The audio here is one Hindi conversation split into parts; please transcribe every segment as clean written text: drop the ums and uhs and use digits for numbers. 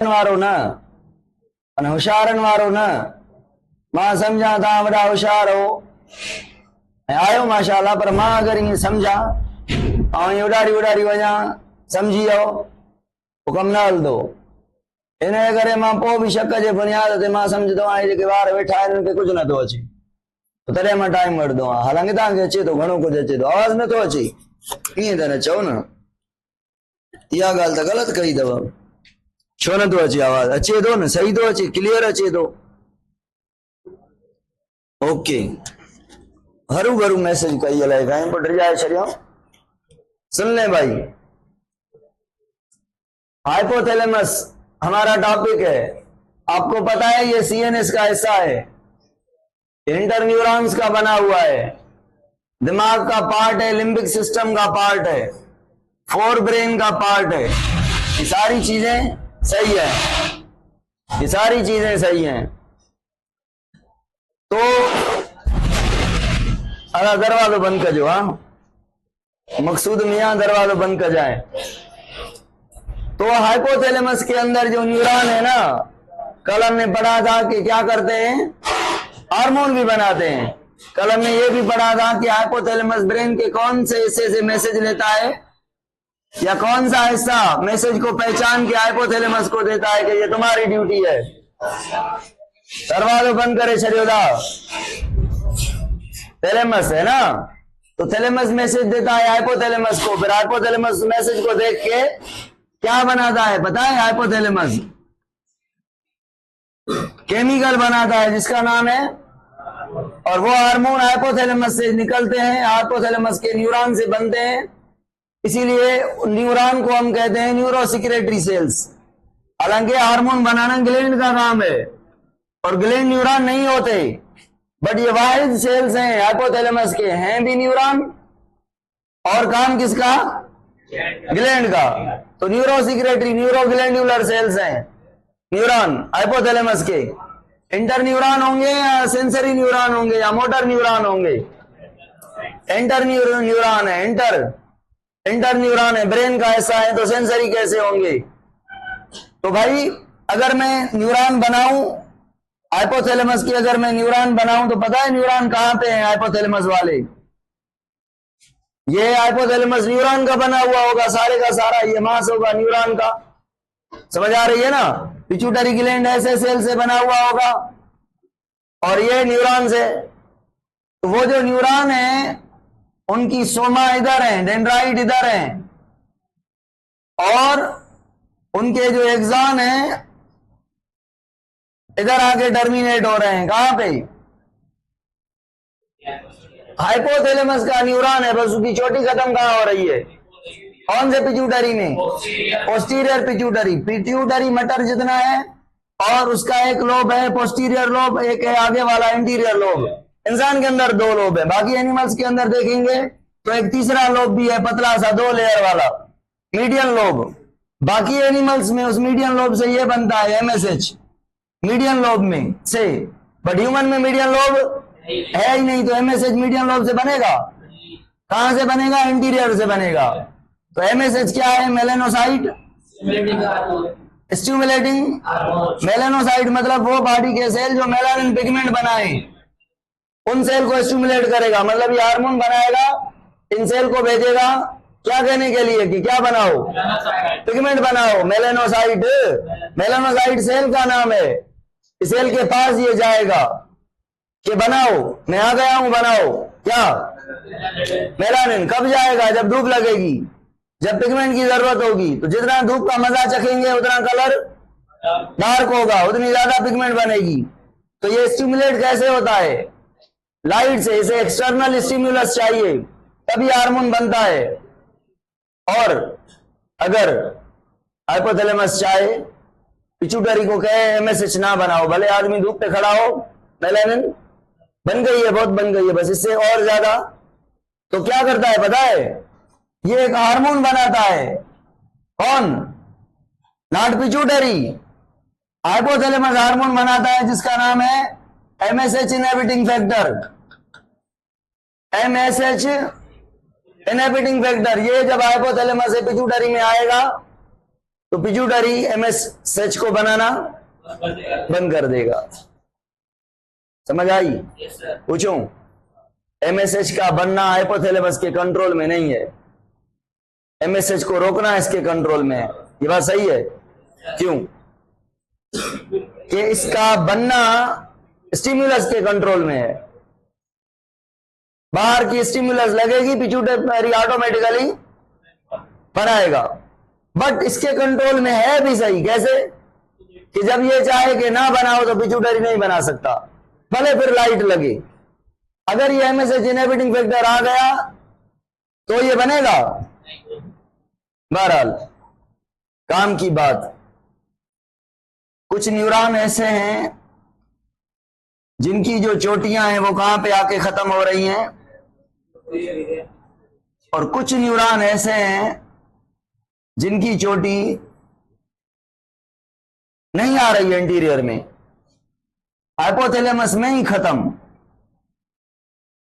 वारो न अने होशियारन वारो न। मां समझा ता वडा होशियार हो आयो माशाअल्लाह, पर मां अगर ये समझा ऐं उडारी उडारी वञा समझी वियो पोइ कम न हलंदो। इन करे मां पोइ बि शक जे बुनियाद ते मां समझदो आहियां जेके वार वेठा आहिनि उनखे कुझु नथो अचे, तॾहिं मां टाइम वठंदो आहियां। हालांकि तव्हांखे अचे थो, घणो कुझु अचे थो, आवाज़ नथो अचे, ईअं त न चओ न, इहा ॻाल्हि त ग़लति कई अथव। छो नथो अचे आवाज़? अचे थो न, सही थो अचे, क्लियर अचे थो। ओके, हरू भरू मैसेज कई अलाए कहीं पर डिजाए छड़ियो। सुन ले भाई, हाइपोथैलेमस हमारा टॉपिक है। आपको पता है ये सीएनएस का हिस्सा है, इंटरन्यूरॉन्स का बना हुआ है, दिमाग का पार्ट है, लिम्बिक सिस्टम का पार्ट है, फोर ब्रेन का पार्ट है। ये सारी चीजें सही है, ये सारी चीजें सही हैं। तो अगर दरवाजा बंद कर जो, हाँ मकसूद मियाँ दरवाजा बंद कर जाए। तो हाइपोथैलेमस के अंदर जो न्यूरॉन है ना, कल हमने पढ़ा था कि क्या करते हैं, हार्मोन भी बनाते हैं। कल हमने ये भी पढ़ा था कि हाइपोथैलेमस ब्रेन के कौन से हिस्से से मैसेज लेता है, या कौन सा हिस्सा मैसेज को पहचान के हाइपोथैलेमस को देता है कि ये तुम्हारी ड्यूटी है। दरवाजा बंद करे शरीदा, थैलेमस है ना, तो थैलेमस मैसेज देता है हाइपोथैलेमस को, फिर हाइपोथैलेमस मैसेज को देख के क्या बनाता है पता है? हाइपोथैलेमस केमिकल बनाता है जिसका नाम है, और वो हार्मोन हाइपोथैलेमस से निकलते हैं, हाइपोथैलेमस के न्यूरॉन से बनते हैं। इसीलिए न्यूरॉन को हम कहते हैं न्यूरोसिक्रेटरी सेल्स। हालांकि हार्मोन बनाना ग्लैंड का काम है और ग्लैंड न्यूरॉन नहीं होते, बट ये वाहिद सेल्स हैं हाइपोथैलेमस के, हैं भी न्यूरॉन, और काम किसका? ग्लैंड का। तो न्यूरोसिक्रेटरी न्यूरोग्लैंडुलर सेल्स हैं न्यूरॉन हाइपोथैलेमस के। इंटर न्यूरॉन होंगे या सेंसरी न्यूरॉन होंगे या मोटर न्यूरॉन होंगे? इंटर न्यूरॉन है, इंटर न्यूरॉन है, ब्रेन का ऐसा है, तो सेंसरी कैसे होंगे? तो भाई अगर मैं न्यूरॉन बनाऊं हाइपोथैलेमस की, अगर मैं न्यूरॉन बनाऊं तो पता है न्यूरॉन कहां पे है हाइपोथैलेमस वाले? ये हाइपोथैलेमस न्यूरॉन का बना हुआ होगा, सारे का सारा ये मास होगा न्यूरॉन का। समझ आ रही है ना? पिट्यूटरी ग्लैंड ऐसे सेल से बना हुआ होगा और ये न्यूरॉन से। तो वो जो न्यूरॉन है उनकी सोमा इधर है, डेंड्राइट इधर है, और उनके जो एक्सॉन है इधर आके टर्मिनेट हो रहे हैं। कहां पे? हाइपोथैलेमस का न्यूरॉन है, बस उसकी चोटी खत्म कहां हो रही है? कौन से पिट्यूटरी में? Posterior pituitary. पिट्यूटरी मटर जितना है और उसका एक लोब है पोस्टीरियर लोब, एक है आगे वाला एंटीरियर लोब। इंसान के अंदर दो लोब है, बाकी एनिमल्स के अंदर देखेंगे तो एक तीसरा लोब भी है, पतला सा 2 लेयर वाला मीडियन लोब। बाकी एनिमल्स में उस मीडियन लोब से ये बनता है एमएसएच, मीडियन लोब में से। बट ह्यूमन में मीडियन लोब है ही नहीं, तो एमएसएच मीडियन लोब से बनेगा? कहां से बनेगा? एंटीरियर से बनेगा। तो एमएसएच क्या है? मेलेनोसाइट स्टिमुलेटिंग मेलेनोसाइट, मतलब वो बॉडी के सेल जो मेलानिन पिगमेंट बनाए उन सेल को स्टिमुलेट करेगा, मतलब ये हार्मोन बनाएगा, इन सेल को भेजेगा क्या कहने के लिए कि क्या बनाओ? पिगमेंट बनाओ, मेलेनोसाइट। मेलेनोसाइट सेल का नाम है। इस सेल के पास ये जाएगा कि बनाओ, मैं आ गया हूं, बनाओ क्या? मेलानिन। कब जाएगा? जब धूप लगेगी, जब पिगमेंट की जरूरत होगी। तो जितना धूप का मजा चखेंगे उतना कलर डार्क होगा, उतनी ज्यादा पिगमेंट बनेगी। तो ये स्टिमुलेट कैसे होता है? लाइट से। इसे एक्सटर्नल स्टिमुलस चाहिए तभी हार्मोन बनता है। और अगर हाइपोथैलेमस चाहे पिट्यूटरी को कहे एमएसएच ना बनाओ, भले आदमी धूप पे खड़ा हो, मेलानिन बन गई है, बहुत बन गई है, बस इससे और ज्यादा। तो क्या करता है पता है? ये एक हार्मोन बनाता है। कौन? नॉट पिट्यूटरी, हाइपोथैलेमस हार्मोन बनाता है जिसका नाम है MSH inhibiting factor. MSH inhibiting factor. ये जब हाइपोथैलेमस से पिट्यूटरी में आएगा तो पिट्यूटरी एमएसएच को बनाना बंद कर देगा। समझ आई? पूछूं, एमएसएच का बनना हाइपोथैलेमस के कंट्रोल में नहीं है, एमएसएच को रोकना इसके कंट्रोल में है। ये बात सही है? क्यों? कि इसका बनना स्टिमुलस के कंट्रोल में है। बाहर की स्टिमुलस लगेगी, पिट्यूटरी ऑटोमेटिकली बनाएगा, बट इसके कंट्रोल में है भी सही। कैसे? कि जब ये चाहे कि ना बनाओ तो पिट्यूटरी नहीं बना सकता, भले फिर लाइट लगे। अगर ये एमएसएच इनहिबिटिंग फैक्टर आ गया तो ये बनेगा। बहरहाल काम की बात, कुछ न्यूरॉन ऐसे हैं जिनकी जो चोटियां हैं वो कहां पे आके खत्म हो रही हैं, और कुछ न्यूरॉन ऐसे हैं जिनकी चोटी नहीं आ रही है इंटीरियर में, हाइपोथैलेमस में ही खत्म।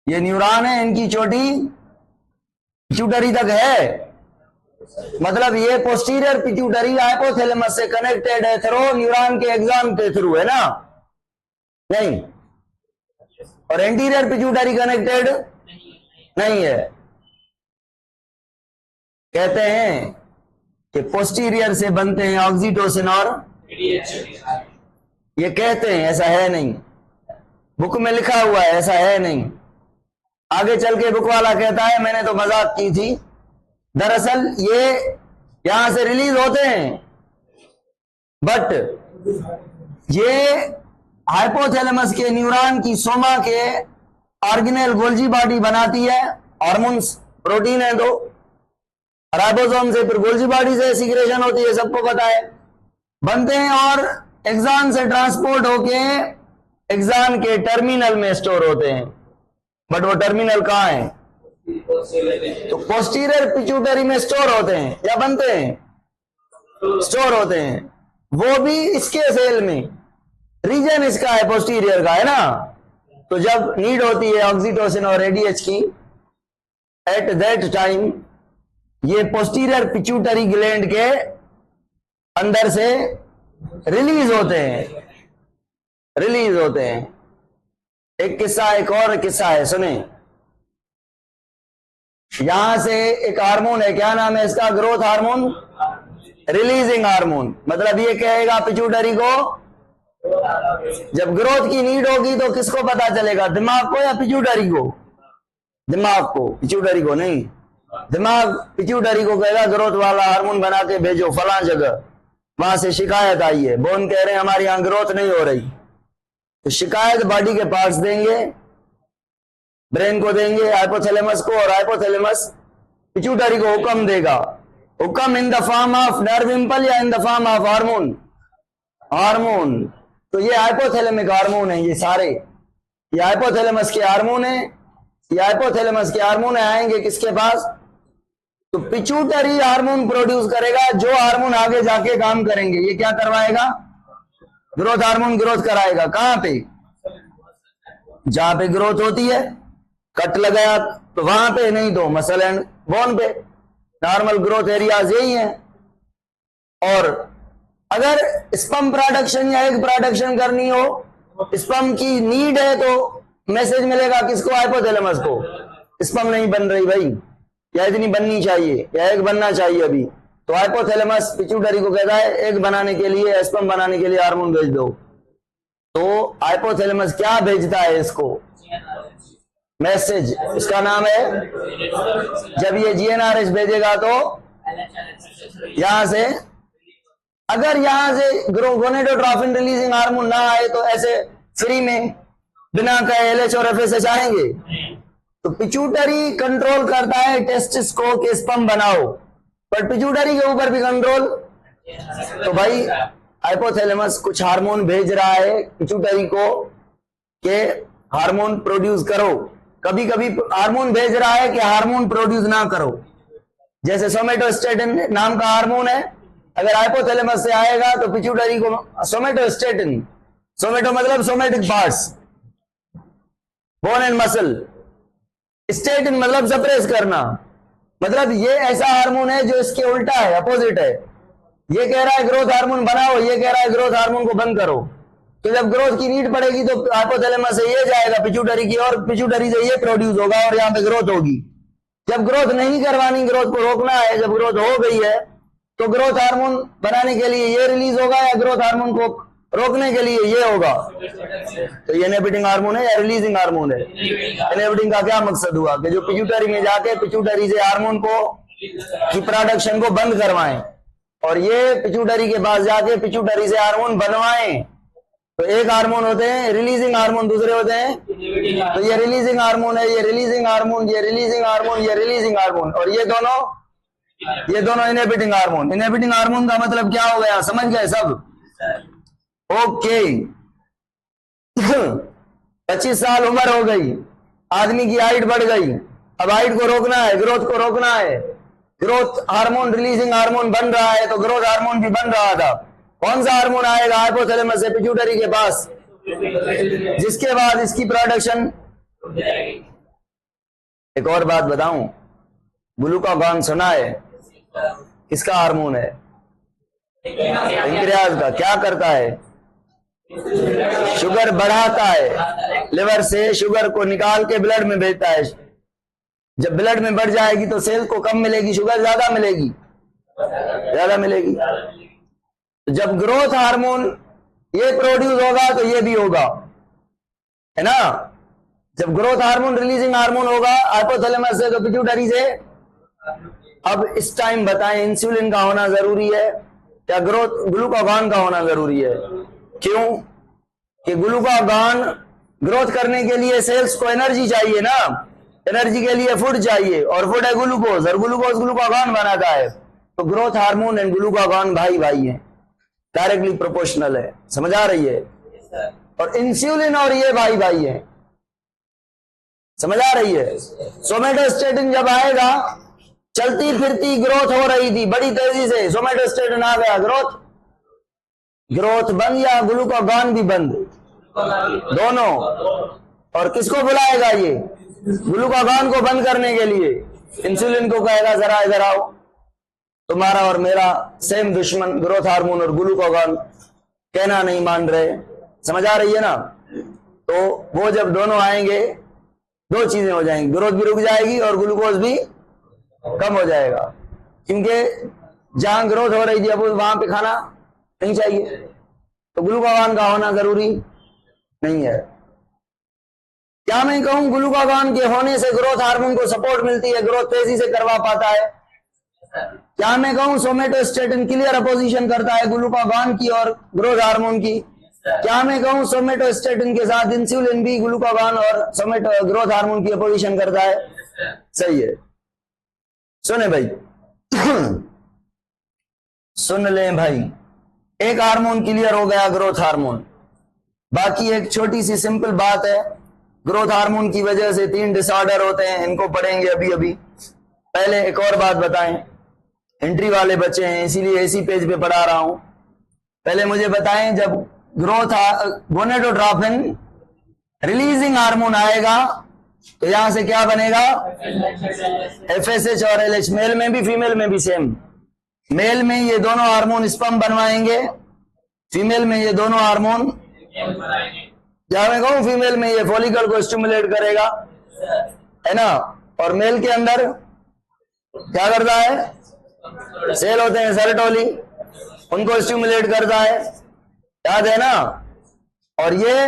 ये न्यूरॉन है, इनकी चोटी पिट्यूटरी तक है, मतलब ये पोस्टीरियर पिट्यूटरी हाइपोथैलेमस से कनेक्टेड है थ्रू न्यूरॉन के एक्सॉन के थ्रू, है ना? नहीं। और एंटीरियर पिट्यूटरी कनेक्टेड नहीं है। कहते हैं कि पोस्टीरियर से बनते हैं ऑक्सीटोसिन और ये कहते हैं, ऐसा है नहीं, बुक में लिखा हुआ है, ऐसा है नहीं। आगे चल के बुक वाला कहता है मैंने तो मजाक की थी, दरअसल ये यहां से रिलीज होते हैं, बट ये हाइपोथैलेमस के न्यूरॉन की सोमा के ऑर्गेनेल गोल्जी बॉडी बनाती है। हार्मोन्स प्रोटीन है दो, राइबोसोम से फिर गोल्जी बॉडी से सिक्रेशन होती है, सबको पता है, बनते हैं और एक्सॉन से ट्रांसपोर्ट होके एक्सॉन के टर्मिनल में स्टोर होते हैं। बट वो टर्मिनल कहां है? तो पोस्टीरियर पिट्यूटरी में स्टोर होते हैं या बनते हैं? स्टोर होते हैं, वो भी इसके सेल में। रीजन इसका है पोस्टीरियर का, है ना? तो जब नीड होती है ऑक्सीटोसिन और एडीएच की, एट दैट टाइम ये पोस्टीरियर पिट्यूटरी ग्लैंड के अंदर से रिलीज होते हैं, रिलीज होते हैं। एक किस्सा, एक और किस्सा है, सुने। यहां से एक हार्मोन है, क्या नाम है इसका? Growth hormone, releasing hormone. मतलब ये कहेगा पिट्यूटरी को, जब ग्रोथ की नीड होगी तो किसको पता चलेगा, दिमाग को या पिट्यूटरी को? दिमाग को, पिट्यूटरी को नहीं। दिमाग पिट्यूटरी को कहेगा ग्रोथ वाला हार्मोन बना के भेजो फला जगह, वहां से शिकायत आई है, बोन कह रहे हैं हमारी यहां ग्रोथ नहीं हो रही, तो शिकायत बॉडी के पार्ट्स देंगे, ब्रेन को देंगे, हाइपोथैलेमस को, और हाइपोथैलेमस पिट्यूटरी को हुक्म देगा। हुक्म in the form of nerve impulse या in the form of hormone? Hormone. तो ये हाइपोथैलेमिक हार्मोन है, ये सारे ये हाइपोथैलेमस के हार्मोन है। ये हाइपोथैलेमस के हार्मोन आएंगे किसके पास? तो पिट्यूटरी हार्मोन प्रोड्यूस करेगा, जो हार्मोन आगे जाके काम करेंगे। ये क्या करवाएगा? ग्रोथ हार्मोन ग्रोथ कराएगा। कहां पे? जहां पे ग्रोथ होती है, कट लगाया तो वहां पे, नहीं तो मसल एंड बोन पे, नॉर्मल ग्रोथ एरियाज यही है। और अगर स्पर्म प्रोडक्शन या एग प्रोडक्शन करनी हो, स्पर्म की नीड है, तो मैसेज मिलेगा किसको? हाइपोथैलेमस को। स्पर्म नहीं बन रही भाई, या इतनी बननी चाहिए, या एग बनना चाहिए अभी, तो हाइपोथैलेमस पिट्यूटरी को कहता है एग बनाने के लिए, स्पर्म बनाने के लिए हार्मोन भेज दो। तो हाइपोथैलेमस क्या भेजता है इसको? मैसेज, इसका नाम है, जब ये जीएनआरएच भेजेगा तो यहां से, अगर यहां से गोनेडोट्रोफिन रिलीजिंग हार्मोन ना आए तो ऐसे फ्री में बिना कहे एलएच और एफएसएच आएंगे। तो पिट्यूटरी कंट्रोल करता है टेस्टिस को कि स्पर्म बनाओ, पर पिट्यूटरी के ऊपर भी कंट्रोल। तो भाई हाइपोथैलेमस कुछ हार्मोन भेज रहा है पिट्यूटरी को कि हार्मोन प्रोड्यूस करो, कभी कभी हार्मोन भेज रहा है कि हार्मोन प्रोड्यूस ना करो। जैसे सोमेटोस्टेटिन नाम का हार्मोन है, अगर हाइपोथैलेमस से आएगा तो पिट्यूटरी को सोमेटोस्टेटिन, सोमेटो मतलब somatic parts, bone and muscle, statin मतलब सप्रेस करना, मतलब ये ऐसा हार्मोन है जो इसके उल्टा है, अपोजिट है। ये कह रहा है ग्रोथ हार्मोन बनाओ, ये कह रहा है ग्रोथ हार्मोन को बंद करो। तो जब ग्रोथ की नीड पड़ेगी तो हाइपोथैलेमस से ये जाएगा पिट्यूटरी की, और पिट्यूटरी से ये प्रोड्यूस होगा और यहाँ पे ग्रोथ होगी। जब ग्रोथ नहीं करवानी, ग्रोथ को रोकना है, जब ग्रोथ हो गई है तो ग्रोथ हार्मोन बनाने के लिए ये रिलीज होगा या ग्रोथ हार्मोन को रोकने के लिए ये होगा। तो ये इनहिबिटिंग हार्मोन है या रिलीजिंग हार्मोन है? इनहिबिटिंग का क्या मकसद हुआ कि जो पिट्यूटरी में जाके पिट्यूटरी से हार्मोन को की प्रोडक्शन को बंद करवाएं, और ये पिट्यूटरी के पास जाके पिट्यूटरी से हार्मोन बनवाएं। तो एक हार्मोन होते हैं रिलीजिंग हार्मोन, दूसरे होते हैं, तो ये रिलीजिंग हार्मोन है, ये रिलीजिंग हार्मोन, ये रिलीजिंग हार्मोन, ये रिलीजिंग हार्मोन, और ये दोनों इनहिबिटिंग हार्मोन। इनहिबिटिंग हार्मोन का मतलब क्या हो गया, समझ गए सब? ओके। 25 साल उम्र हो गई, आदमी की हाइट बढ़ गई, अब हाइट को रोकना है, ग्रोथ को रोकना है। ग्रोथ हार्मोन रिलीजिंग हार्मोन बन रहा है तो ग्रोथ हार्मोन भी बन रहा था। कौन सा हार्मोन आएगा हाइपोथैलेमस से पिट्यूटरी के पास, जिसके बाद इसकी प्रोडक्शन। एक और बात बताऊं, ग्लूकागॉन सुना है? किसका हार्मोन है? पैंक्रियाज का। क्या करता है? शुगर बढ़ाता है, लिवर से शुगर को निकाल के ब्लड में भेजता है। जब ब्लड में बढ़ जाएगी तो सेल को कम मिलेगी, शुगर ज्यादा मिलेगी, ज्यादा मिलेगी। जब ग्रोथ हार्मोन ये प्रोड्यूस होगा तो ये भी होगा, है ना? जब ग्रोथ हार्मोन रिलीजिंग हार्मोन होगा हाइपोथैलेमस से तो पिट्यूटरी से। अब इस टाइम बताएं, इंसुलिन का होना जरूरी है या ग्लूकागॉन का होना जरूरी है? क्यों? कि ग्लूकागॉन ग्रोथ करने के लिए सेल्स को एनर्जी चाहिए ना, एनर्जी के लिए फूड चाहिए, और फूड है ग्लूकोज, और ग्लूकोज ग्लूकागॉन बनाता है। तो ग्रोथ हार्मोन एंड ग्लूकागॉन भाई भाई है, डायरेक्टली प्रोपोर्शनल है। समझ आ रही है? और इंसुलिन और ये भाई भाई है। समझ आ रही है? सोमेटोस्टेटिन जब आएगा, चलती फिरती ग्रोथ हो रही थी बड़ी तेजी से, सोमेटोस्टेटिन आ गया, ग्रोथ बंद या ग्लूकागॉन भी बंद, दोनों। और किसको बुलाएगा ये? ग्लूकागॉन को बंद करने के लिए इंसुलिन को कहेगा जरा इधर आओ, तुम्हारा और मेरा सेम दुश्मन ग्रोथ हार्मोन और ग्लूकागॉन, कहना नहीं मान रहे। समझ आ रही है ना? तो वो जब दोनों आएंगे दो चीजें हो जाएंगी, ग्रोथ भी रुक जाएगी और ग्लूकोज भी कम हो जाएगा, क्योंकि जहां ग्रोथ हो रही थी अब वहां पे खाना नहीं चाहिए, तो ग्लूकागॉन का होना जरूरी नहीं है। क्या मैं कहूं ग्लूकागॉन के होने से ग्रोथ हार्मोन को सपोर्ट मिलती है, ग्रोथ तेजी से करवा पाता है? क्या मैं कहूं सोमेटोस्टेटिन क्लियर अपोजिशन करता है ग्लूकागॉन की और ग्रोथ हार्मोन की? क्या मैं कहूं सोमेटोस्टेटिन के साथ इंसुलिन भी ग्लूकागॉन और ग्रोथ हार्मोन की अपोजिशन करता है? सही है। सुने भाई सुन ले भाई, एक हार्मोन क्लियर हो गया, ग्रोथ हार्मोन। बाकी एक छोटी सी सिंपल बात है, ग्रोथ हार्मोन की वजह से 3 डिसऑर्डर होते हैं, इनको पढ़ेंगे अभी अभी। पहले एक और बात बताएं, एंट्री वाले बच्चे हैं इसीलिए इसी पेज पे पढ़ा रहा हूं। पहले मुझे बताएं, जब ग्रोथ गोनेडोट्रोपिन रिलीजिंग हार्मोन आएगा तो यहां से क्या बनेगा? FSH और LH, मेल में भी फीमेल में भी सेम। मेल में ये दोनों हार्मोन स्पर्म बनवाएंगे, फीमेल में ये दोनों हार्मोन, क्या मैं कहूं, फीमेल में ये फॉलिकल को स्टिमुलेट करेगा, है ना? और मेल के अंदर क्या करता है? सेल होते हैं सेरोटोली, उनको स्टिमुलेट करता है, याद है ना? और ये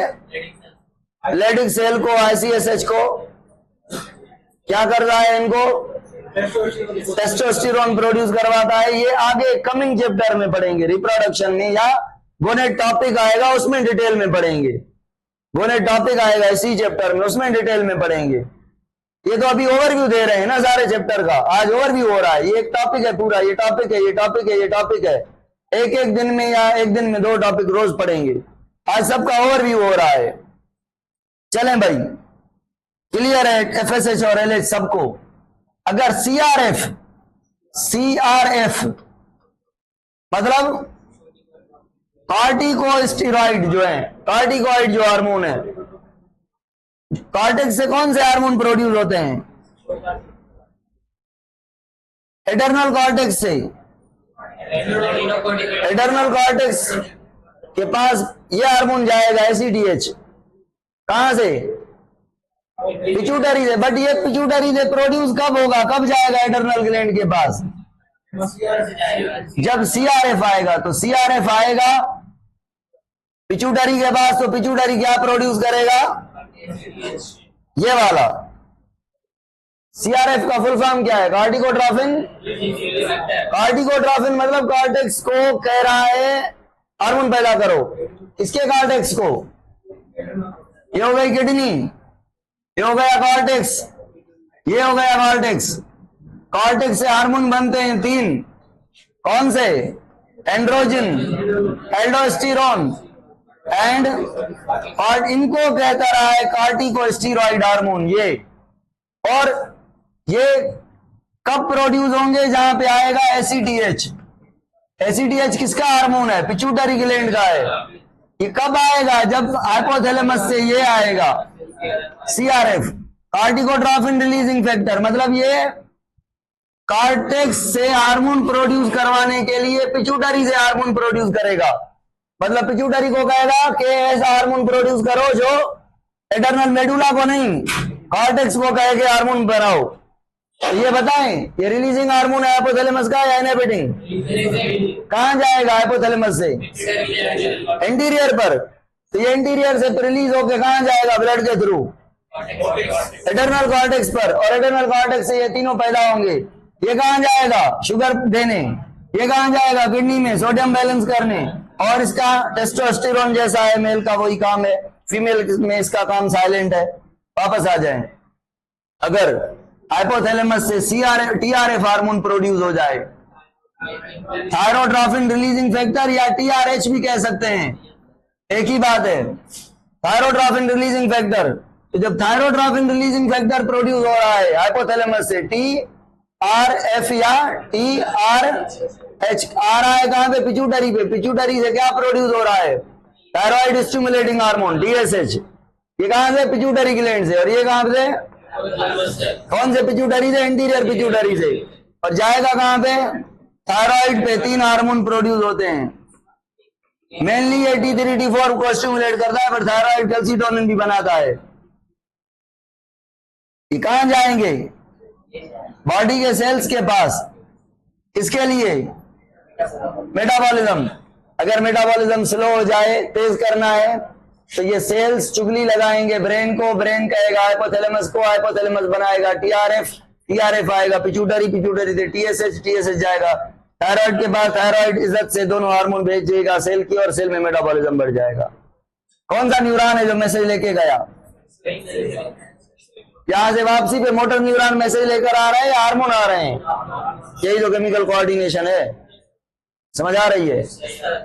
लेडिक सेल को, ICSH को क्या कर रहा है? इनको टेस्टोस्टेरोन प्रोड्यूस करवाता है। ये आगे कमिंग चैप्टर में पढ़ेंगे, रिप्रोडक्शन में, या गोनेड टॉपिक आएगा उसमें डिटेल में पढ़ेंगे। गोनेड टॉपिक आएगा इसी चैप्टर में, उसमें डिटेल में पढ़ेंगे। ये तो अभी ओवरव्यू दे रहे हैं ना सारे चैप्टर का, आज ओवरव्यू हो रहा है। ये एक टॉपिक है पूरा, ये टॉपिक है, ये टॉपिक है, ये टॉपिक है। एक एक दिन में या एक दिन में 2 टॉपिक रोज पढ़ेंगे, आज सबका ओवरव्यू हो रहा है। चलें भाई, क्लियर है FSH और LH सबको? अगर CRF मतलब कार्टिकोस्टेरॉइड जो है, कार्टिकॉइड जो हार्मोन है, कार्टेक्स से कौन से हार्मोन प्रोड्यूस होते हैं? एटर्नल कॉर्टेक्स से। एडर्नल कॉर्टेक्स के पास ये हार्मोन जाएगा एसीटीएच, कहां से? पिट्यूटरी से। बट ये पिट्यूटरी से प्रोड्यूस कब होगा, कब जाएगा एडर्नल ग्लैंड के पास? जब सीआरएफ आएगा। तो सीआरएफ आएगा पिट्यूटरी के पास, तो पिट्यूटरी क्या प्रोड्यूस करेगा? ये वाला। सीआरएफ का फुल फॉर्म क्या है? कार्टिकोट्रोफिन। कार्टिकोट्रोफिन मतलब कॉर्टेक्स को कह रहा है हार्मोन पैदा करो। इसके कॉर्टेक्स को, ये हो गई किडनी, ये हो गया कॉर्टेक्स, ये हो गया कॉर्टेक्स। कॉर्टेक्स से हार्मोन बनते हैं 3। कौन से? एंड्रोजन, एल्डोस्टेरोन एंड, और इनको कहता रहा है कार्टिकोस्टेरॉइड हार्मोन ये। और ये कब प्रोड्यूस होंगे? जहां पे आएगा एसीटीएच। एसीटीएच किसका हार्मोन है? पिट्यूटरी ग्लैंड का है। ये कब आएगा? जब हाइपोथैलेमस से ये आएगा सीआरएफ, कार्टिकोट्रोफिन रिलीजिंग फैक्टर। मतलब ये कॉर्टेक्स से हार्मोन प्रोड्यूस करवाने के लिए पिट्यूटरी से हार्मोन प्रोड्यूस करेगा। मतलब पिट्यूटरी को कहेगा कि ऐसा हार्मोन प्रोड्यूस करो जो एटर्नल मेडुला को नहीं, कॉर्टेक्स को कहे कि हार्मोन बनाओ। तो ये बताएं, ये रिलीजिंग हार्मोन है हाइपोथैलेमस का या इनहिबिटिंग? कहां जाएगा हाइपोथैलेमस से? इंटीरियर पर। तो ये इंटीरियर से रिलीज होकर कहां जाएगा? ब्लड के थ्रू एटर्नल कॉर्टेक्स पर। और एटर्नल कॉर्टेक्स से ये तीनों पैदा होंगे। ये कहां जाएगा? शुगर देने। ये कहां जाएगा? किडनी में सोडियम बैलेंस करने। और इसका टेस्टोस्टेरोन जैसा है, मेल का वही काम है, फीमेल में इसका काम साइलेंट है। वापस आ जाएं, अगर हाइपोथैलेमस से टीआरएफ हार्मोन प्रोड्यूस हो जाए, थायरोट्रोफिन रिलीजिंग फैक्टर या टीआरएच भी कह सकते हैं, एक ही बात है, थायरोट्रोफिन रिलीजिंग फैक्टर। तो जब थायरोट्रोफिन रिलीजिंग फैक्टर प्रोड्यूस हो रहा है हाइपोथैलेमस से, टीआरएफ या टीआरएच आ रहा है कहां पे? पिट्यूटरी पे। पिट्यूटरी से क्या प्रोड्यूस हो रहा है? Thyroid stimulating hormone TSH. ये कहां से? पिट्यूटरी ग्लैंड से। और ये कहां से? कौन से पिट्यूटरी से? इंटीरियर पिट्यूटरी से। और जाएगा कहां पे? थायराइड पे। 3 हार्मोन प्रोड्यूस होते हैं। मेनली ये T3 T4 को स्टिमुलेट करता है, पर थायराइड कैल्सिटोनिन भी बनाता है। ये कहां जाएंगे? बॉडी के सेल्स के पास। किसके लिए? मेटाबॉलिज्म। अगर मेटाबॉलिज्म स्लो हो जाए, तेज करना है, तो ये सेल्स चुगली लगाएंगे ब्रेन को। ब्रेन कहेगा हाइपोथैलेमस को, हाइपोथैलेमस बनाएगा टीआरएफ, टीआरएफ आएगा पिट्यूटरी, पिट्यूटरी से टीएसएच, टीएसएच जाएगा थायराइड के बाद। थायराइड इज्जत से दोनों हार्मोन भेजेगा सेल की, और सेल में मेटाबॉलिज्म बढ़ जाएगा। कौन सा न्यूरॉन है जो मैसेज लेके गया? यहां से वापसी पे मोटर न्यूरॉन मैसेज लेकर आ रहा है या हार्मोन आ रहे हैं? यही तो केमिकल कोऑर्डिनेशन है। समझ आ रही है?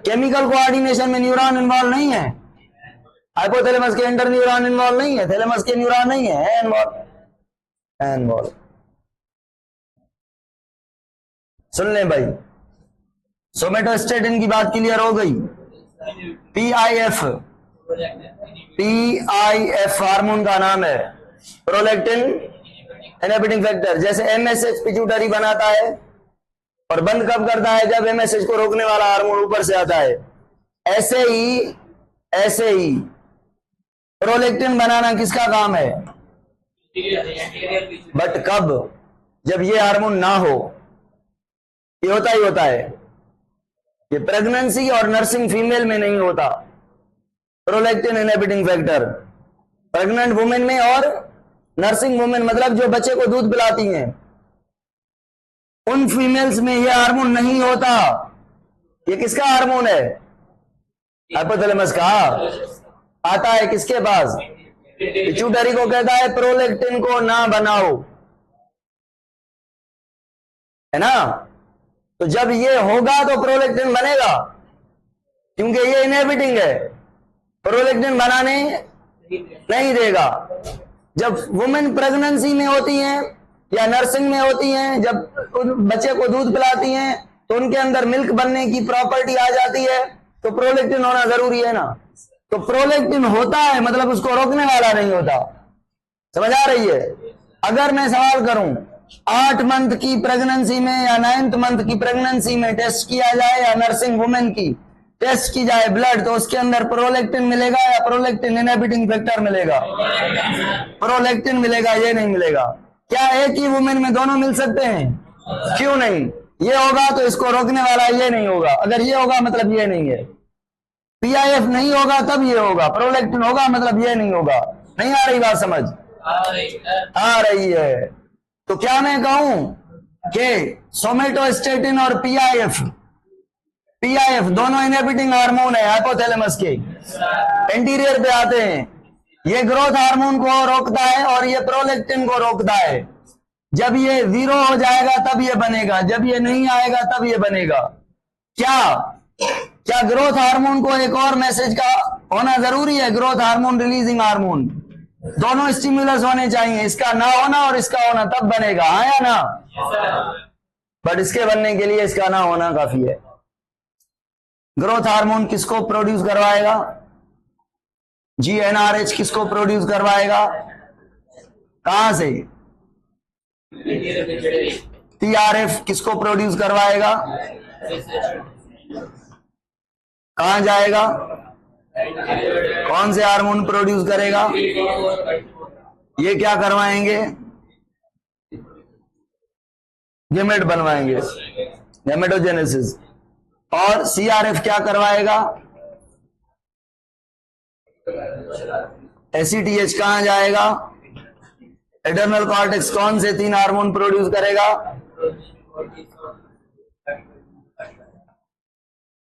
केमिकल कोऑर्डिनेशन में न्यूरॉन इन्वॉल्व नहीं है। हाइपोथैलेमस के इंटर न्यूरॉन इन्वॉल्व नहीं है, थैलेमस के न्यूरॉन नहीं है इन्वॉल्व। सुन लें भाई, सोमेटोस्टेटिन की बात क्लियर हो गई। पीआईएफ हार्मोन का नाम है, प्रोलैक्टिन इनहिबिटिंग फैक्टर। जैसे एमएसएच पिट्यूटरी बनाता है और बंद कब करता है? जब एमएसएच को रोकने वाला हार्मोन ऊपर से आता है। ऐसे ही प्रोलैक्टिन बनाना किसका काम है? बट कब? जब ये हार्मोन ना हो। ये होता ही होता है, ये प्रेगनेंसी और नर्सिंग फीमेल में नहीं होता। Prolactin inhibiting factor pregnant women में और नर्सिंग वुमेन, मतलब जो बच्चे को दूध पिलाती हैं, उन फीमेल्स में ये हार्मोन नहीं होता। ये किसका हार्मोन है? हाइपोथैलेमस का। आता है किसके पास? पिट्यूटरी को कहता है प्रोलैक्टिन को ना बनाओ, है ना? तो जब ये होगा तो प्रोलैक्टिन बनेगा, क्योंकि ये इनहिबिटिंग है, प्रोलैक्टिन बनाने नहीं देगा। जब वुमेन प्रेगनेंसी में होती हैं या नर्सिंग में होती हैं, जब बच्चे को दूध पिलाती हैं, तो उनके अंदर मिल्क बनने की प्रॉपर्टी आ जाती है, तो प्रोलैक्टिन होना जरूरी है ना। तो प्रोलैक्टिन होता है, मतलब उसको रोकने वाला नहीं होता। समझ आ रही है? अगर मैं सवाल करूं 8 मंथ की प्रेगनेंसी में या 9th मंथ की प्रेगनेंसी में टेस्ट किया जाए या नर्सिंग वुमेन की टेस्ट की जाए ब्लड, तो उसके अंदर प्रोलैक्टिन मिलेगा या प्रोलैक्टिन इनहिबिटिंग फैक्टर मिलेगा? प्रोलैक्टिन मिलेगा, ये नहीं मिलेगा। क्या एक ही वुमेन में दोनों मिल सकते हैं? क्यों नहीं? ये होगा तो इसको रोकने वाला ये नहीं होगा, अगर ये होगा मतलब ये नहीं है। पीआईएफ नहीं होगा तब ये होगा, प्रोलैक्टिन होगा मतलब ये नहीं होगा। नहीं आ रही बात समझ? आ रही है। तो क्या मैं कहूं कि सोमेटोस्टेटिन और पीआईएफ दोनों इनहिबिटिंग हार्मोन है हाइपोथैलेमस के, एंटीरियर पे आते हैं। ये ग्रोथ हार्मोन को रोकता है और ये प्रोलैक्टिन को रोकता है। जब ये 0 हो जाएगा तब ये बनेगा, जब ये नहीं आएगा तब ये बनेगा। क्या ग्रोथ हार्मोन को एक और मैसेज का होना जरूरी है? ग्रोथ हार्मोन रिलीजिंग हार्मोन दोनों स्टिमुलस होने चाहिए, इसका ना होना और इसका होना तब बनेगा, हाँ या ना? बट इसके बनने के लिए इसका ना होना काफी है। ग्रोथ हार्मोन किसको प्रोड्यूस करवाएगा? GnRH किसको प्रोड्यूस करवाएगा? कहां से? TRF किसको प्रोड्यूस करवाएगा? कहां जाएगा? कौन से हार्मोन प्रोड्यूस करेगा? ये क्या करवाएंगे? गेमेट बनवाएंगे, गेमेटोजेनेसिस। और CRF क्या करवाएगा? ACTH कहां जाएगा? एडर्नल कॉर्टेक्स कौन से 3 हार्मोन प्रोड्यूस करेगा?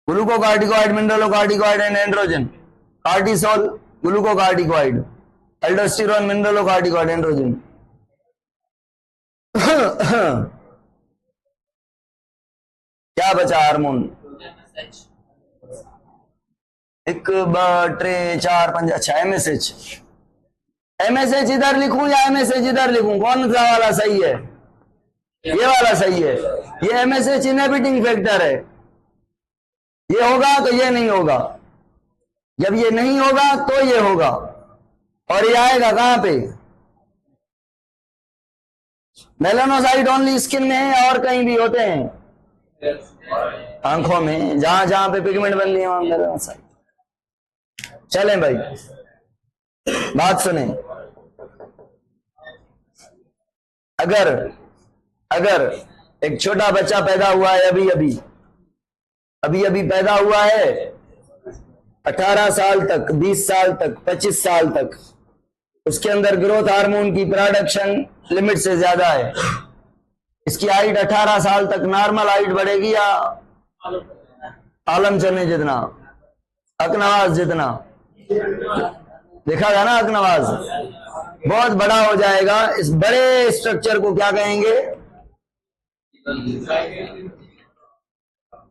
Glucocorticoid, mineralocorticoid and androgen. Cortisol, glucocorticoid, aldosterone, mineralocorticoid, androgen. क्या बचा हार्मोन? 1 2 3 4 5। अच्छा, MSH इधर लिखूं या MSH इधर लिखूं? कौन सा वाला सही है? ये वाला सही है। ये MSH इनहिबिटिंग फैक्टर है, ये होगा तो ये नहीं होगा, जब ये नहीं होगा तो ये होगा। और ये आएगा कहां पे? मेलानोसाइट ओनली स्किन में है या और कहीं भी होते हैं? आंखों में, जहां जहां पे पिगमेंट बन रही है वहां मेलानोसाइट। चलें भाई, बात सुने। अगर एक छोटा बच्चा पैदा हुआ है, अभी पैदा हुआ है, 18 साल तक, 20 साल तक, 25 साल तक, उसके अंदर ग्रोथ हार्मोन की प्रोडक्शन लिमिट से ज्यादा है, इसकी हाइट 18 साल तक नॉर्मल हाइट बढ़ेगी या आलम चने जितना, अकनवाज जितना? देखा था ना, अकनवाज बहुत बड़ा हो जाएगा। इस बड़े स्ट्रक्चर को क्या कहेंगे?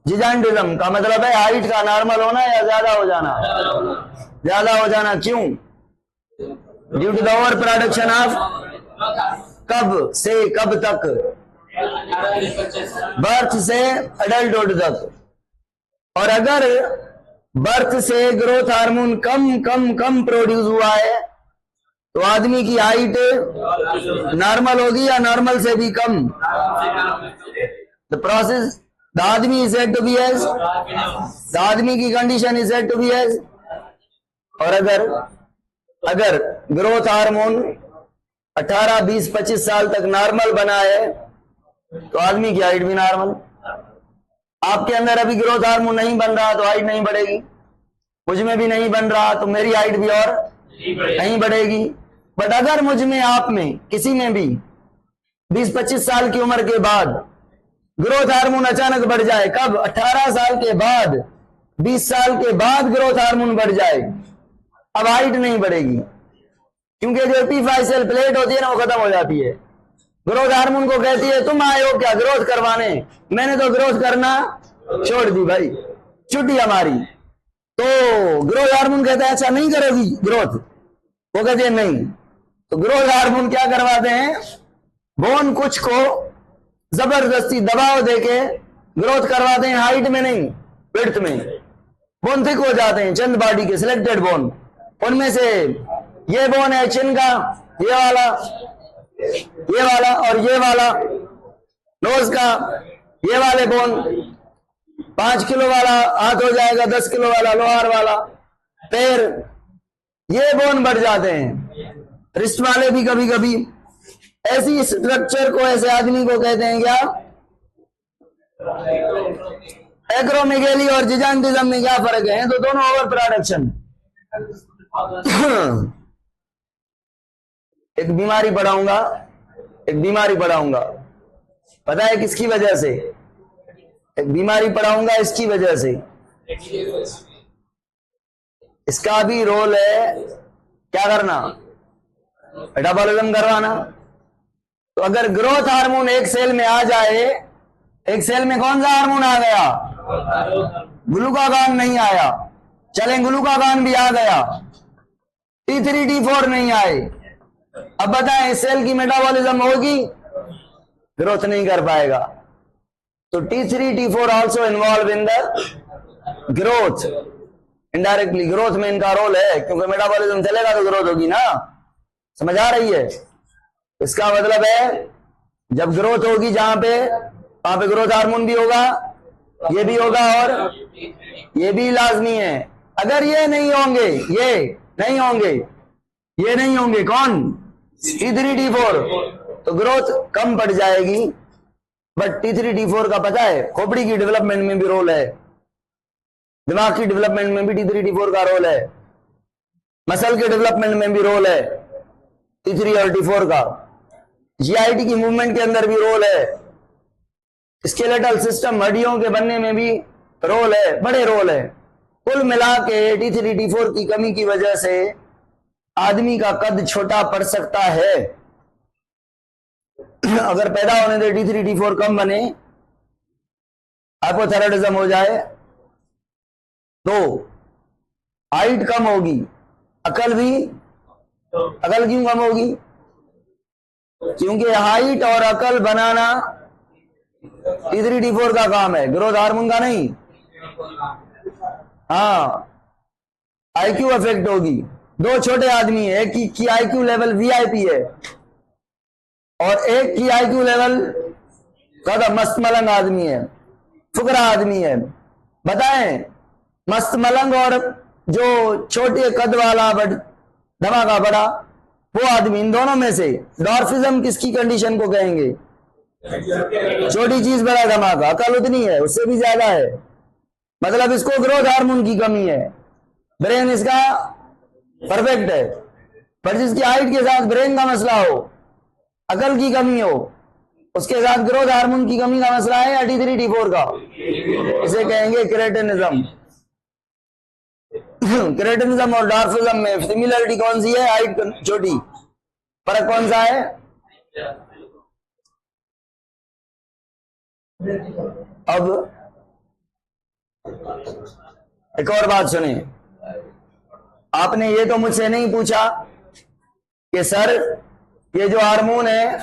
जिजाइंटिज्म का मतलब है हाइट का नॉर्मल होना या ज्यादा हो जाना? ज्यादा हो जाना। क्यों? Due to the over production of कब से कब तक? बर्थ से एडल्टहुड तक। और अगर बर्थ से ग्रोथ हार्मोन कम प्रोड्यूस हुआ है तो आदमी की हाइट नॉर्मल होगी या नॉर्मल से भी कम? द प्रोसेस, द आदमी is said to be as, the आदमी की condition is said to be as. और अगर ग्रोथ हार्मोन 18, 20, 25 साल तक नॉर्मल बना है तो आदमी की हाइट भी नॉर्मल। आपके अंदर अभी ग्रोथ हार्मोन नहीं बन रहा तो हाइट नहीं बढ़ेगी, मुझ में भी नहीं बन रहा तो मेरी हाइट भी और नहीं बढ़ेगी। बट अगर मुझ में, आप में, किसी में भी 20-25 साल की उम्र के बाद ग्रोथ हार्मोन अचानक बढ़ जाए, कब? 18 साल के बाद, 20 साल के बाद ग्रोथ हार्मोन बढ़ जाए, अब हाइट नहीं बढ़ेगी, क्योंकि जो एपीफाइशियल प्लेट होती है ना वो खत्म हो जाती है। ग्रोथ हार्मोन को कहती है तुम आए हो क्या ग्रोथ करवाने? मैंने तो ग्रोथ करना छोड़ दी भाई, छुट्टी हमारी। तो ग्रोथ हार्मोन कहता है अच्छा नहीं करोगी ग्रोथ, वो कहते हैं नहीं। तो ग्रोथ हार्मोन क्या करवाते हैं? बोन कुछ को जबरदस्ती दबाव देके ग्रोथ करवाते हैं, हाइट में नहीं, विड्थ में। बोन थिक हो जाते हैं, चंद बॉडी के सिलेक्टेड बोन, उनमें से ये बोन है चिन का, ये वाला और ये वाला, नोज का ये वाले बोन 5 किलो वाला हाथ हो जाएगा, 10 किलो वाला लोहार वाला। पैर ये बोन बढ़ जाते हैं। रिस्ट वाले भी कभी कभी। ऐसी स्ट्रक्चर को, ऐसे आदमी को कहते हैं क्या? एक्रोमेगेली और जिजांटिज्म में क्या फर्क है? तो दोनों ओवर प्रोडक्शन। एक बीमारी पढ़ाऊंगा, पता है किसकी वजह से? एक बीमारी पढ़ाऊंगा इसकी वजह से। इसका भी रोल है क्या करना? मेटाबॉलिज्म करवाना। तो अगर ग्रोथ हार्मोन एक सेल में आ जाए, एक सेल में कौन सा हार्मोन आ गया? ग्लूकागॉन नहीं आया, चले ग्लूकागॉन भी आ गया, T3 T4 नहीं आए। अब बताएं इस सेल की मेटाबॉलिज्म होगी? ग्रोथ नहीं कर पाएगा। तो T3 T4 also involve in the growth. Indirectly growth में इनका रोल है, क्योंकि मेटाबॉलिज्म चलेगा तो ग्रोथ होगी ना। समझ आ रही है? इसका मतलब है जब ग्रोथ होगी जहां पे, वहां पे ग्रोथ हार्मोन भी होगा, ये भी होगा और ये भी लाजमी है। अगर ये नहीं होंगे, ये नहीं होंगे कौन? T3 T4, तो ग्रोथ कम पड़ जाएगी। बट T3 T4 का पता है खोपड़ी की डेवलपमेंट में भी रोल है, दिमाग की डेवलपमेंट में भी T3 T4 का रोल है, मसल के डेवलपमेंट में भी रोल है T3 और T4 का, GIT की मूवमेंट के अंदर भी रोल है, स्केलेटल सिस्टम हड्डियों के बनने में भी रोल है, बड़े रोल है। कुल मिला के T3 T4 की कमी की वजह से आदमी का कद छोटा पड़ सकता है। अगर पैदा होने से T3 T4 कम बने, हाइपोथायराइडिज्म हो जाए, तो हाइट कम होगी, अकल क्यों कम होगी? क्योंकि हाइट और अकल बनाना T3 T4 का काम है, ग्रोथ हार्मोन का नहीं। हाँ, IQ अफेक्ट होगी। दो छोटे आदमी है, एक की IQ लेवल VIP है और एक की IQ लेवल कदम मस्त मलंग आदमी है, फुकरा आदमी है। बताएं, मस्त मलंग और जो छोटे कद वाला बट धमाका बड़ा वो आदमी, इन दोनों में से डॉर्फिज्म किसकी कंडीशन को कहेंगे? छोटी चीज बड़ा धमाका, अकल उतनी है, उससे भी ज्यादा है, मतलब इसको ग्रोथ हार्मोन की कमी है। ब्रेन इसका परफेक्ट है, पर जिसकी हाइट के साथ ब्रेन का मसला हो, अकल की कमी हो, उसके साथ ग्रोथ हार्मोन की कमी का मसला है या T3 T4 का, इसे कहेंगे क्रेटिनिज्म। क्रेटिनिज्म और डॉर्फिज्म में सिमिलरिटी कौन सी है? हाइट छोटी, फर्क कौन सा है? अब एक और बात सुने, आपने ये तो मुझसे नहीं पूछा कि सर ये जो हार्मोन है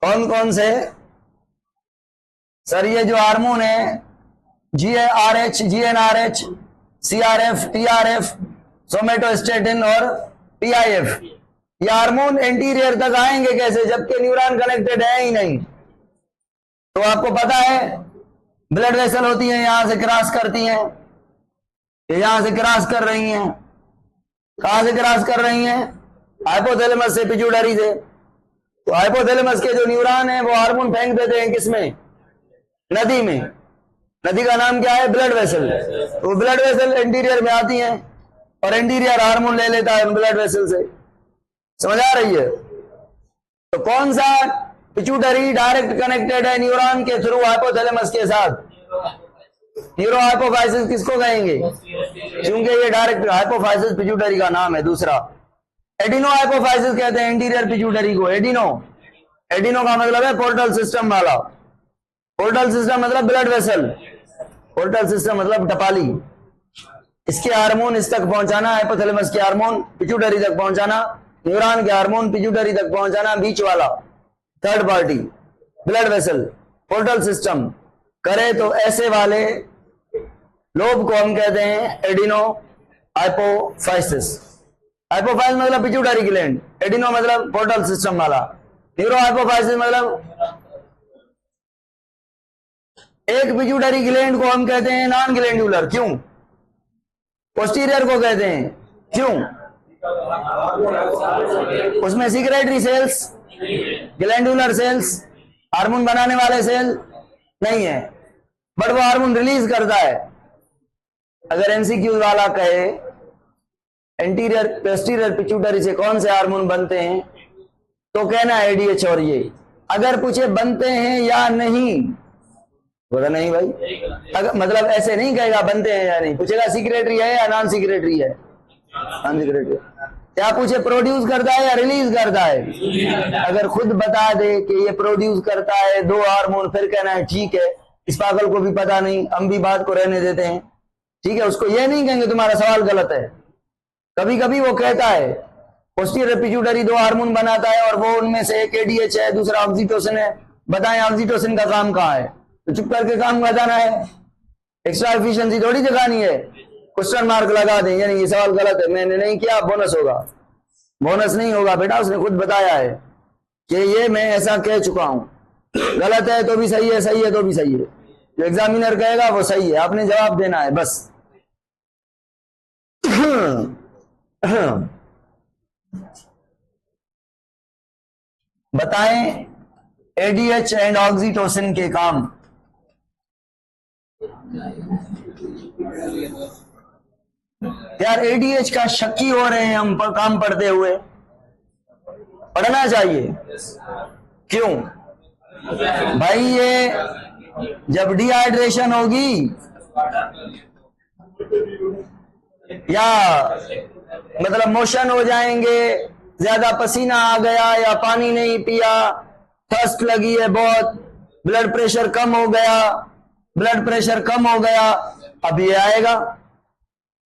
कौन कौन से? सर ये जो हार्मोन है GARH, GnRH, CRF, TRF, somatostatin और PIF, ये हार्मोन एंटीरियर तक आएंगे कैसे जबकि न्यूरॉन कनेक्टेड है ही नहीं? तो आपको पता है ब्लड वेसल होती है, यहां से क्रॉस करती हैं, यहां से क्रॉस कर रही हैं। कहां से क्रॉस कर रही हैं? हाइपोथैलेमस से पिट्यूटरी से। तो हाइपोथैलेमस के जो न्यूरॉन है वो हार्मोन फेंक देते हैं किसमें? नदी में। नदी का नाम क्या है? Blood vessel. तो ब्लड वेसल एंटीरियर में आती हैं और एंटीरियर हार्मोन ले लेता है ब्लड वेसल से। समझ आ रही है? तो कौन सा? पिट्यूटरी डायरेक्ट कनेक्टेड है न्यूरॉन के थ्रू हाइपोथैलेमस के साथ। न्यूरो हाइपोफाइसिस किसको कहेंगे? क्योंकि ये डायरेक्ट हाइपोफाइसिस पिट्यूटरी का नाम है। दूसरा एडिनो हाइपोफाइसिस कहते हैं एंटीरियर पिट्यूटरी को। एडिनो का मतलब है पोर्टल सिस्टम वाला। पोर्टल सिस्टम मतलब ब्लड वेसल, पोर्टल सिस्टम मतलब टपाली। इसके हार्मोन इस तक पहुंचाना, हाइपोथैलेमस के हार्मोन पिट्यूटरी तक पहुंचाना, न्यूरॉन के हार्मोन पिट्यूटरी तक पहुंचाना, बीच वाला third party blood vessel portal system करे तो ऐसे वाले लोब को हम कहते हैं एडिनो हाइपोफाइसिस। हाइपोफाइसिस मतलब पिट्यूटरी ग्लैंड, एडिनो मतलब पोर्टल सिस्टम वाला, न्यूरो हाइपोफाइसिस मतलब एक पिट्यूटरी ग्लैंड को हम कहते हैं नॉन ग्लैंडुलर, क्यों? पोस्टीरियर को कहते हैं, क्यों? उसमें secretory cells, glandular cells, hormone बनाने वाले सेल नहीं है, बट वो हार्मोन रिलीज करता है। अगर एमसीक्यू वाला कहे एंटीरियर पोस्टीरियर पिट्यूटरी से कौन से हार्मोन बनते हैं, तो कहना एडीएच और ये। अगर पूछे बनते हैं या नहीं, बोला नहीं भाई, अगर मतलब ऐसे नहीं कहेगा बनते हैं या नहीं, पूछेगा सिक्रेटरी है या नॉन सिक्रेटरी है, नॉन सिक्रेटरी। क्या पूछे प्रोड्यूस करता है या रिलीज करता है? अगर खुद बता दे कि ये प्रोड्यूस करता है 2 हार्मोन, फिर कहना है ठीक है, इस पागल को भी पता नहीं, हम भी बात को रहने देते हैं, ठीक है। उसको ये नहीं कहेंगे तुम्हारा सवाल गलत है। कभी कभी वो कहता है पोस्टीरियर पिट्यूटरी 2 हार्मोन बनाता है और वो उनमें से एक एडीएच है, दूसरा ऑक्सीटोसिन है, बताएं ऑक्सीटोसिन का काम कहाँ है? तो चुप करके काम बताना है, एक्स्ट्रा एफिशिएंसी थोड़ी दिखानी है। क्वेश्चन मार्क लगा दें, यानी ये सवाल गलत है, मैंने नहीं किया, बोनस होगा। बोनस नहीं होगा बेटा, उसने खुद बताया है कि ये मैं ऐसा कह चुका हूं। गलत है तो भी सही है, सही है तो भी सही है, जो एग्जामिनर कहेगा वो सही है, आपने जवाब देना है बस। बताएं एडीएच एंड ऑक्सीटोसिन के काम। यार एडीएच का शक्की हो रहे हैं हम काम पढ़ते हुए, पढ़ना चाहिए। क्यों भाई? ये जब डिहाइड्रेशन होगी या मतलब मोशन हो जाएंगे, ज्यादा पसीना आ गया या पानी नहीं पिया, थर्स्ट लगी है बहुत, ब्लड प्रेशर कम हो गया, ब्लड प्रेशर कम हो गया, अब ये आएगा।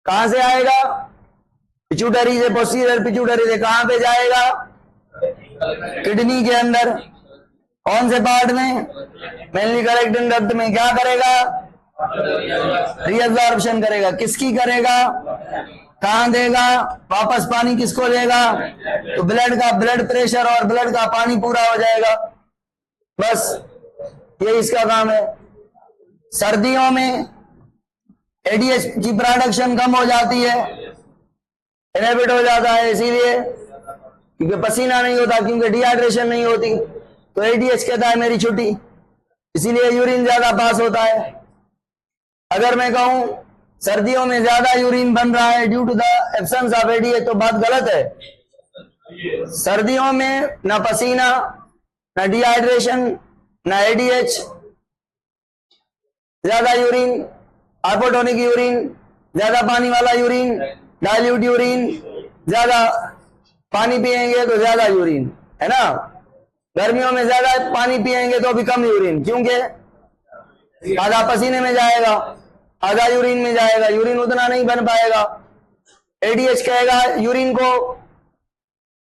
कहां से आएगा? पिट्यूटरी से, पोस्टीरियर पिट्यूटरी से कहां पे जाएगा? किडनी के अंदर। कौन से पार्ट में? मेनली कलेक्टिंग डक्ट में। क्या करेगा? रीअब्जॉर्प्शन करेगा। किसकी करेगा? कहां देगा? वापस पानी किसको देगा? तो ब्लड का, ब्लड प्रेशर और ब्लड का पानी पूरा हो जाएगा, बस ये इसका काम है। सर्दियों में एडीएच की प्रोडक्शन कम हो जाती है, इनहिबिट हो जाता है, इसीलिए क्योंकि पसीना नहीं होता, क्योंकि डिहाइड्रेशन नहीं होती, तो एडीएच कहता है मेरी छुट्टी, इसीलिए यूरिन ज्यादा पास होता है। अगर मैं कहूं सर्दियों में ज्यादा यूरिन बन रहा है due to the absence of ADH, तो बात गलत है। सर्दियों में ना पसीना, ना डिहाइड्रेशन, ना एडीएच, ज्यादा यूरिन, हाइपोटोनिक यूरिन, ज्यादा पानी वाला यूरिन, डाइल्यूट यूरिन, ज्यादा पानी पिएंगे तो ज्यादा यूरिन, है ना। गर्मियों में ज्यादा पानी पिएंगे तो भी कम यूरिन, क्योंकि आधा पसीने में जाएगा, आधा यूरिन में जाएगा, यूरिन उतना नहीं बन पाएगा। एडीएच कहेगा यूरिन को,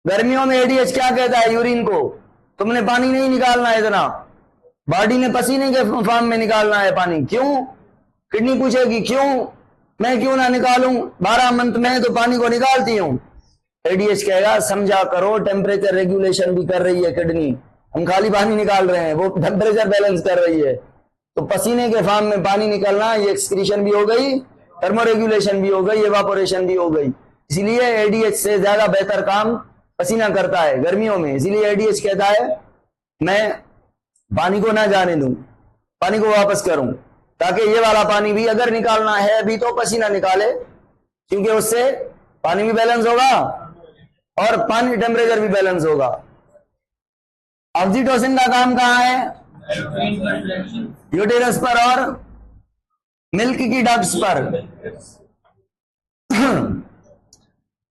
गर्मियों में एडीएच क्या कहता है यूरिन को? तुमने पानी नहीं निकालना है इतना, बॉडी ने पसीने के फॉर्म में निकालना है पानी। क्यों? किडनी पूछेगी क्यों? मैं क्यों ना निकालूं, 12 मंथ में तो पानी को निकालती हूं। एडीएच कहेगा समझा करो, टेम्परेचर रेगुलेशन भी कर रही है किडनी, हम खाली पानी निकाल रहे हैं, वो टेम्परेचर बैलेंस कर रही है। तो पसीने के फॉर्म में पानी निकलना, ये एक्सक्रीशन भी हो गई, थर्मोरेगुलेशन भी हो गई, एवापोरेशन भी हो गई। इसलिए एडीएच से ज्यादा बेहतर काम पसीना करता है गर्मियों में। इसलिए एडीएच कहता है मैं पानी को ना जाने दूं, पानी को वापस करूं, ताकि ये वाला पानी भी अगर निकालना है भी तो पसीना निकाले, क्योंकि उससे पानी भी बैलेंस होगा और पानी टेम्परेचर भी बैलेंस होगा। ऑक्सीटोसिन का काम कहां है? यूटेरस पर और मिल्क की डक्ट्स पर।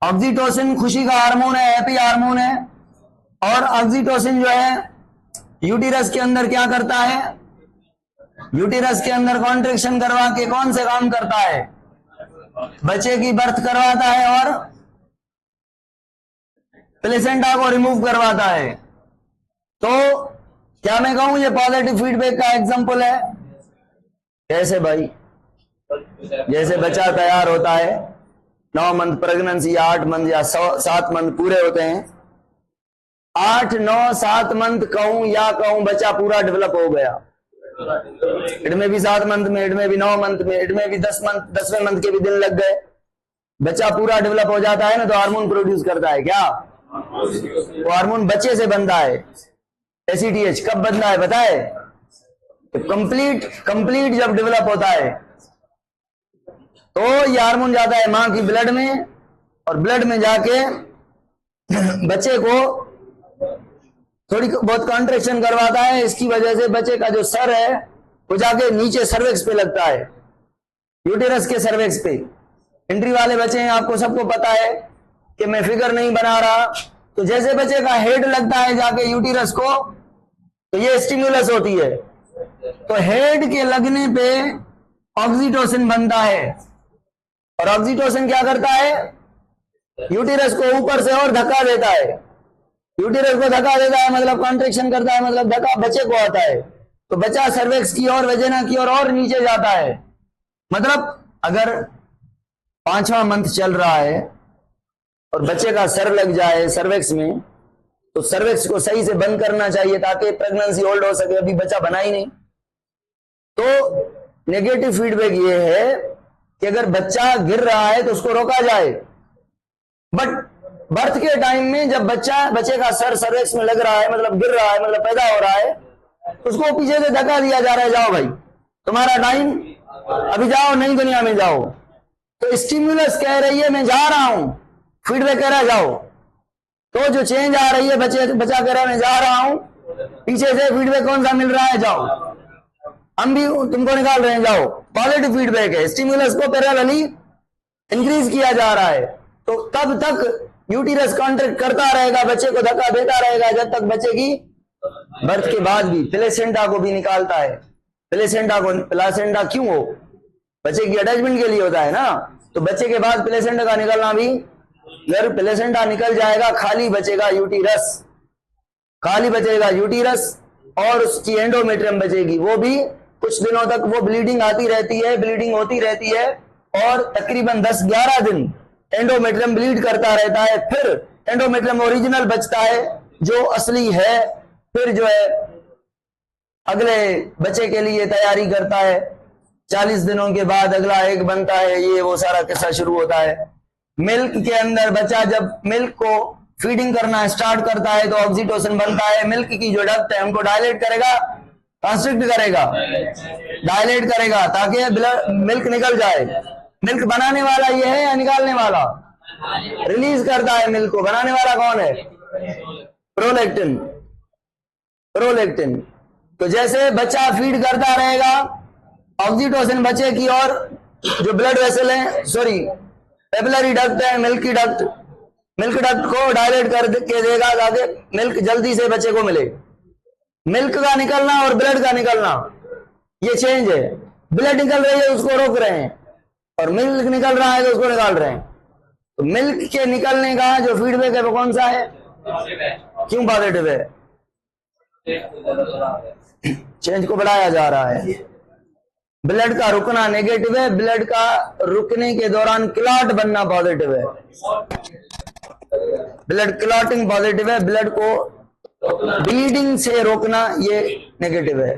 ऑक्सीटोसिन खुशी का हार्मोन है, हैप्पी हार्मोन है, और ऑक्सीटोसिन जो है यूटेरस के अंदर क्या करता है? यूटेरस के अंदर कॉन्ट्रैक्शन करवा के कौन से काम करता है? बच्चे की बर्थ करवाता है और प्लेसेंटा को रिमूव करवाता है। तो क्या मैं कहूं ये पॉजिटिव फीडबैक का एग्जांपल है? कैसे भाई? जैसे बच्चा तैयार होता है, 9 मंथ प्रेगनेंसी, 8 मंथ या 7 मंथ पूरे होते हैं, 8, 9, 7 मंथ कहूं या कहूं बच्चा पूरा डेवलप हो गया, इट में भी 7 मंथ में, इट में भी 9 मंथ में, इट में भी 10वें मंथ के भी दिन लग गए। बच्चा पूरा डेवलप हो जाता है ना तो हार्मोन प्रोड्यूस करता है। क्या वो हार्मोन बच्चे से बनता है। एसीटीएच कब बनता है पता है? तो कंप्लीट जब डेवलप होता है तो ये हार्मोन जाता है मां की ब्लड में, और ब्लड में जाके बच्चे को थोड़ी बहुत कॉन्ट्रैक्शन करवाता है। इसकी वजह से बच्चे का जो सर है वो जाके नीचे सर्वेक्स पे लगता है, यूटेरस के सर्वेक्स पे। एंट्री वाले बच्चे हैं, आपको सबको पता है कि मैं फिगर नहीं बना रहा। तो जैसे बच्चे का हेड लगता है जाके यूटेरस को तो ये स्टिमुलस होती है। तो हेड के लगने पे ऑक्सीटोसिन बनता है, और ऑक्सीटोसिन क्या करता है? यूटेरस को ऊपर से और धक्का देता है। यूटेरस को धक्का देता है मतलब कॉन्ट्रैक्शन करता है, मतलब धक्का बच्चे को आता है। तो बच्चा सर्वेक्स की और वेजिना की और नीचे जाता है। मतलब अगर 5वां मंथ चल रहा है और बच्चे का सर लग जाए सर्वेक्स में, तो सर्वेक्स को सही से बंद करना चाहिए ताकि प्रेगनेंसी होल्ड हो सके। अभी बच्चा बना ही नहीं। तो नेगेटिव फीडबैक ये है कि अगर बच्चा गिर रहा है तो उसको रोका जाए। बट बर्थ के टाइम में जब बच्चे का सर सर्वेक्स में लग रहा है, मतलब गिर रहा है, मतलब पैदा हो रहा है, तो उसको पीछे से धक्का दिया जा रहा है, जाओ भाई तुम्हारा टाइम, अभी जाओ, नई दुनिया में जाओ। तो स्टिमुलस कह रही है मैं जा रहा हूं, फीडबैक कह रहा है जाओ। तो जो चेंज आ रही है बच्चा कह रहा है मैं जा रहा हूं, पीछे से फीडबैक कौन सा मिल रहा है? जाओ, हम भी तुमको निकाल रहे हैं, जाओ। पॉजिटिव फीडबैक है। स्टिमुलस को पैरेलली इंक्रीज किया जा रहा है। तो तब तक यूटेरस कॉन्ट्रैक्ट करता रहेगा, बच्चे को धक्का देता रहेगा जब तक बच्चे की बर्थ के बाद भी प्लेसेंटा को भी निकालता है। प्लेसेंटा क्यों हो? बच्चे की अटैचमेंट के लिए होता है ना। तो बच्चे के बाद प्लेसेंटा का निकलना भी, अगर प्लेसेंटा निकल जाएगा खाली बचेगा यूटेरस और उसकी एंडोमेट्रियम बचेगी। वो भी कुछ दिनों तक वो ब्लीडिंग होती रहती है और तकरीबन 10-11 दिन एंडोमेट्रियम ब्लीड करता रहता है। फिर एंडोमेट्रियम ओरिजिनल बचता है जो असली है। फिर जो है अगले बच्चे के लिए तैयारी करता है। 40 दिनों के बाद अगला एग बनता है। ये वो सारा किस्सा शुरू होता है। मिल्क के अंदर बच्चा जब मिल्क को फीडिंग करना स्टार्ट करता है तो ऑक्सीटोसिन बनता है। मिल्क की जो डक्ट है उनको डायलेट करेगा, कंस्ट्रिक्ट करेगा, डायलेट करेगा ताकि मिल्क निकल जाए। मिल्क बनाने वाला ये है या निकालने वाला? रिलीज करता है मिल्क को। बनाने वाला कौन है? प्रोलैक्टिन। तो जैसे बच्चा फीड करता रहेगा, ऑक्सीटोसिन बच्चे की और जो ब्लड वेसल है, सॉरी पेपिलरी डक्ट है, मिल्क डक्ट को डायलेट कर के देगा ताकि मिल्क जल्दी से बच्चे को मिले। मिल्क का निकलना और ब्लड का निकलना ये चेंज है। ब्लड निकल रही है उसको रोक रहे हैं, और मिल्क निकल रहा है तो उसको निकाल रहे हैं। तो मिल्क के निकलने का जो फीडबैक है वो कौन सा है? क्यों पॉजिटिव है? चेंज को बढ़ाया जा रहा है। ब्लड का रुकना नेगेटिव है, ब्लड का रुकने के दौरान क्लॉट बनना पॉजिटिव है। ब्लड क्लॉटिंग पॉजिटिव है, ब्लड को ब्लीडिंग से रोकना ये नेगेटिव है।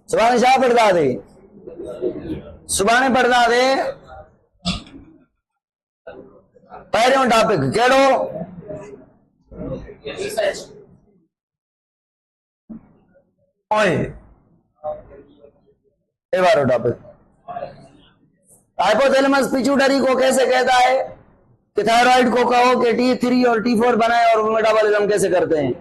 सुबह शाह पढ़ता दे, सुबह ने पढ़ता दे पहले टॉपिक केड़ो ओए टॉपिक हाइपोथैलेमस पिट्यूटरी को कैसे कहता है कि थायराइड को कहो कि T3 और T4 बनाए और मेटाबॉलिज्म कैसे करते हैं।